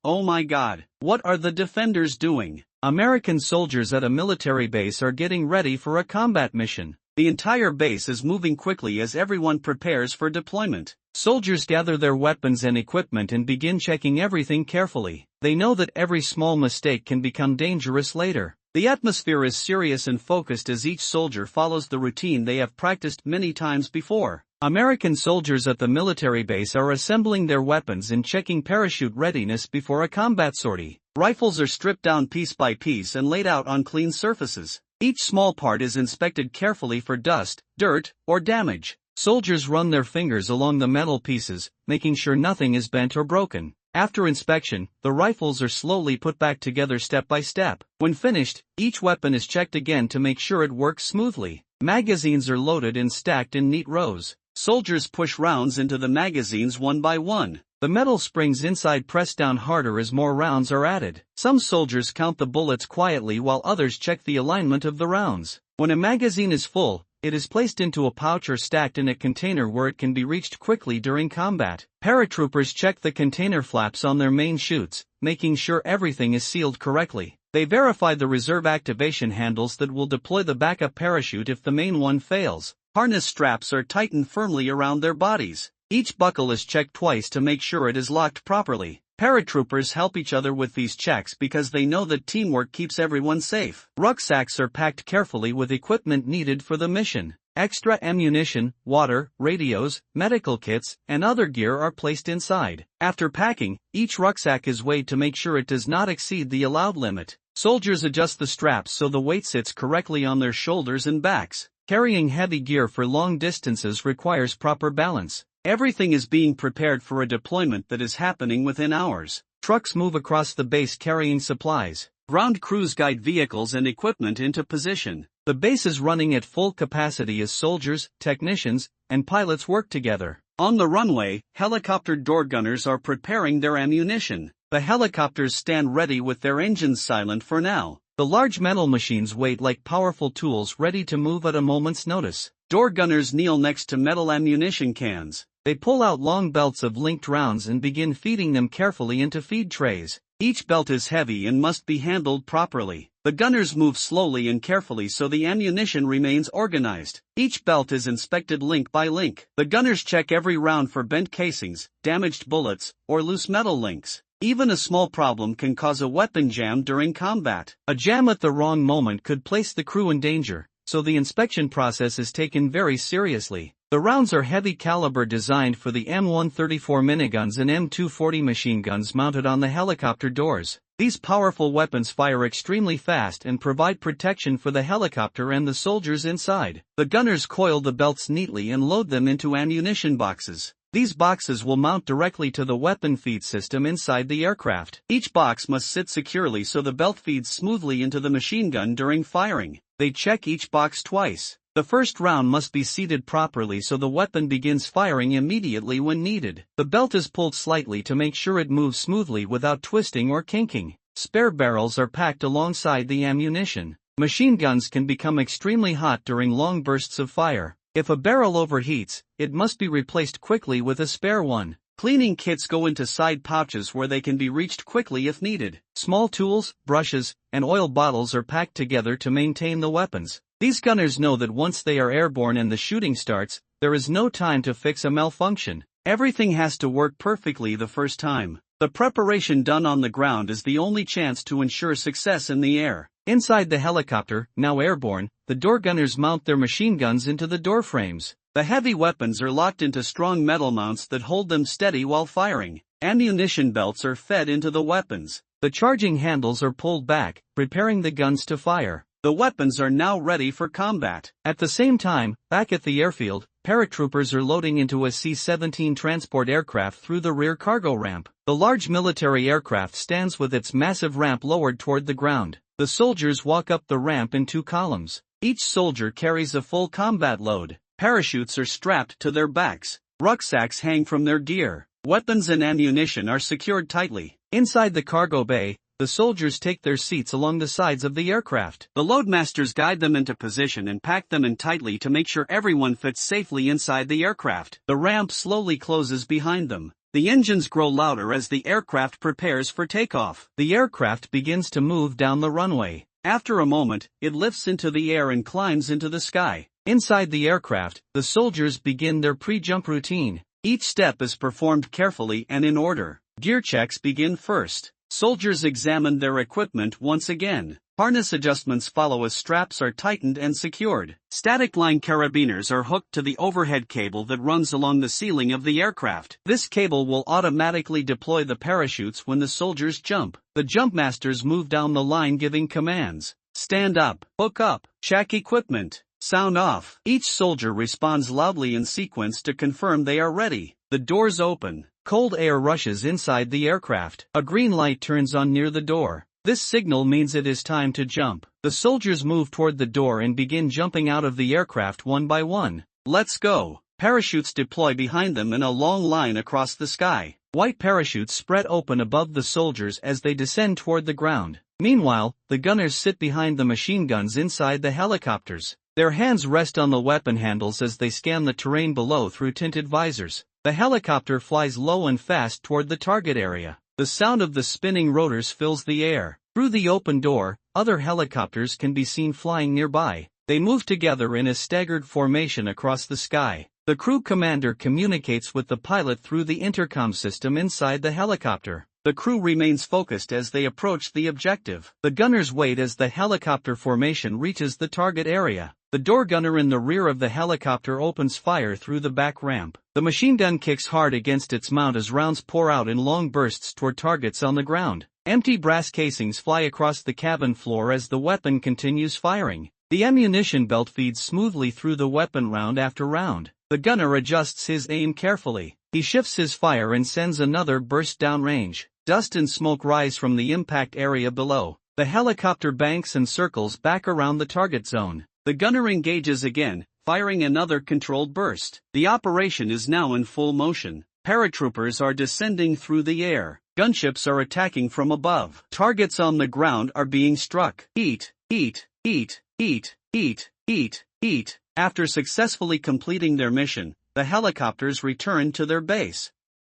Oh my God, what are the defenders doing? American soldiers at a military base are getting ready for a combat mission. The entire base is moving quickly as everyone prepares for deployment. Soldiers gather their weapons and equipment and begin checking everything carefully. They know that every small mistake can become dangerous later. The atmosphere is serious and focused as each soldier follows the routine they have practiced many times before. American soldiers at the military base are assembling their weapons and checking parachute readiness before a combat sortie. Rifles are stripped down piece by piece and laid out on clean surfaces. Each small part is inspected carefully for dust, dirt, or damage. Soldiers run their fingers along the metal pieces, making sure nothing is bent or broken. After inspection, the rifles are slowly put back together step by step. When finished, each weapon is checked again to make sure it works smoothly. Magazines are loaded and stacked in neat rows. Soldiers push rounds into the magazines one by one. The metal springs inside press down harder as more rounds are added. Some soldiers count the bullets quietly while others check the alignment of the rounds. When a magazine is full, it is placed into a pouch or stacked in a container where it can be reached quickly during combat. Paratroopers check the container flaps on their main chutes, making sure everything is sealed correctly. They verify the reserve activation handles that will deploy the backup parachute if the main one fails. Harness straps are tightened firmly around their bodies. Each buckle is checked twice to make sure it is locked properly. Paratroopers help each other with these checks because they know that teamwork keeps everyone safe. Rucksacks are packed carefully with equipment needed for the mission. Extra ammunition, water, radios, medical kits, and other gear are placed inside. After packing, each rucksack is weighed to make sure it does not exceed the allowed limit. Soldiers adjust the straps so the weight sits correctly on their shoulders and backs. Carrying heavy gear for long distances requires proper balance. Everything is being prepared for a deployment that is happening within hours. Trucks move across the base carrying supplies. Ground crews guide vehicles and equipment into position. The base is running at full capacity as soldiers, technicians, and pilots work together. On the runway, helicopter door gunners are preparing their ammunition. The helicopters stand ready with their engines silent for now. The large metal machines wait like powerful tools ready to move at a moment's notice. Door gunners kneel next to metal ammunition cans. They pull out long belts of linked rounds and begin feeding them carefully into feed trays. Each belt is heavy and must be handled properly. The gunners move slowly and carefully so the ammunition remains organized. Each belt is inspected link by link. The gunners check every round for bent casings, damaged bullets, or loose metal links. Even a small problem can cause a weapon jam during combat. A jam at the wrong moment could place the crew in danger, so the inspection process is taken very seriously. The rounds are heavy caliber designed for the M134 miniguns and M240 machine guns mounted on the helicopter doors. These powerful weapons fire extremely fast and provide protection for the helicopter and the soldiers inside. The gunners coil the belts neatly and load them into ammunition boxes. These boxes will mount directly to the weapon feed system inside the aircraft. Each box must sit securely so the belt feeds smoothly into the machine gun during firing. They check each box twice. The first round must be seated properly so the weapon begins firing immediately when needed. The belt is pulled slightly to make sure it moves smoothly without twisting or kinking. Spare barrels are packed alongside the ammunition. Machine guns can become extremely hot during long bursts of fire. If a barrel overheats, it must be replaced quickly with a spare one. Cleaning kits go into side pouches where they can be reached quickly if needed. Small tools, brushes, and oil bottles are packed together to maintain the weapons. These gunners know that once they are airborne and the shooting starts, there is no time to fix a malfunction. Everything has to work perfectly the first time. The preparation done on the ground is the only chance to ensure success in the air. Inside the helicopter, now airborne, the door gunners mount their machine guns into the door frames. The heavy weapons are locked into strong metal mounts that hold them steady while firing. Ammunition belts are fed into the weapons. The charging handles are pulled back, preparing the guns to fire. The weapons are now ready for combat. At the same time, back at the airfield, paratroopers are loading into a C-17 transport aircraft through the rear cargo ramp. The large military aircraft stands with its massive ramp lowered toward the ground. The soldiers walk up the ramp in two columns. Each soldier carries a full combat load. Parachutes are strapped to their backs. Rucksacks hang from their gear. Weapons and ammunition are secured tightly. Inside the cargo bay, the soldiers take their seats along the sides of the aircraft. The loadmasters guide them into position and pack them in tightly to make sure everyone fits safely inside the aircraft. The ramp slowly closes behind them. The engines grow louder as the aircraft prepares for takeoff. The aircraft begins to move down the runway. After a moment, it lifts into the air and climbs into the sky. Inside the aircraft, the soldiers begin their pre-jump routine. Each step is performed carefully and in order. Gear checks begin first. Soldiers examine their equipment once again. Harness adjustments follow as straps are tightened and secured. Static line carabiners are hooked to the overhead cable that runs along the ceiling of the aircraft. This cable will automatically deploy the parachutes when the soldiers jump. The jump masters move down the line giving commands. Stand up, hook up, check equipment, sound off. Each soldier responds loudly in sequence to confirm they are ready. The doors open. Cold air rushes inside the aircraft. A green light turns on near the door. This signal means it is time to jump. The soldiers move toward the door and begin jumping out of the aircraft one by one. Let's go. Parachutes deploy behind them in a long line across the sky. White parachutes spread open above the soldiers as they descend toward the ground. Meanwhile, the gunners sit behind the machine guns inside the helicopters. Their hands rest on the weapon handles as they scan the terrain below through tinted visors. The helicopter flies low and fast toward the target area. The sound of the spinning rotors fills the air. Through the open door, other helicopters can be seen flying nearby. They move together in a staggered formation across the sky. The crew commander communicates with the pilot through the intercom system inside the helicopter. The crew remains focused as they approach the objective. The gunners wait as the helicopter formation reaches the target area. The door gunner in the rear of the helicopter opens fire through the back ramp. The machine gun kicks hard against its mount as rounds pour out in long bursts toward targets on the ground. Empty brass casings fly across the cabin floor as the weapon continues firing. The ammunition belt feeds smoothly through the weapon round after round. The gunner adjusts his aim carefully. He shifts his fire and sends another burst downrange. Dust and smoke rise from the impact area below. The helicopter banks and circles back around the target zone. The gunner engages again, firing another controlled burst. The operation is now in full motion. Paratroopers are descending through the air. Gunships are attacking from above. Targets on the ground are being struck. Eat, eat, eat, eat, eat, eat, eat. After successfully completing their mission, the helicopters return to their base.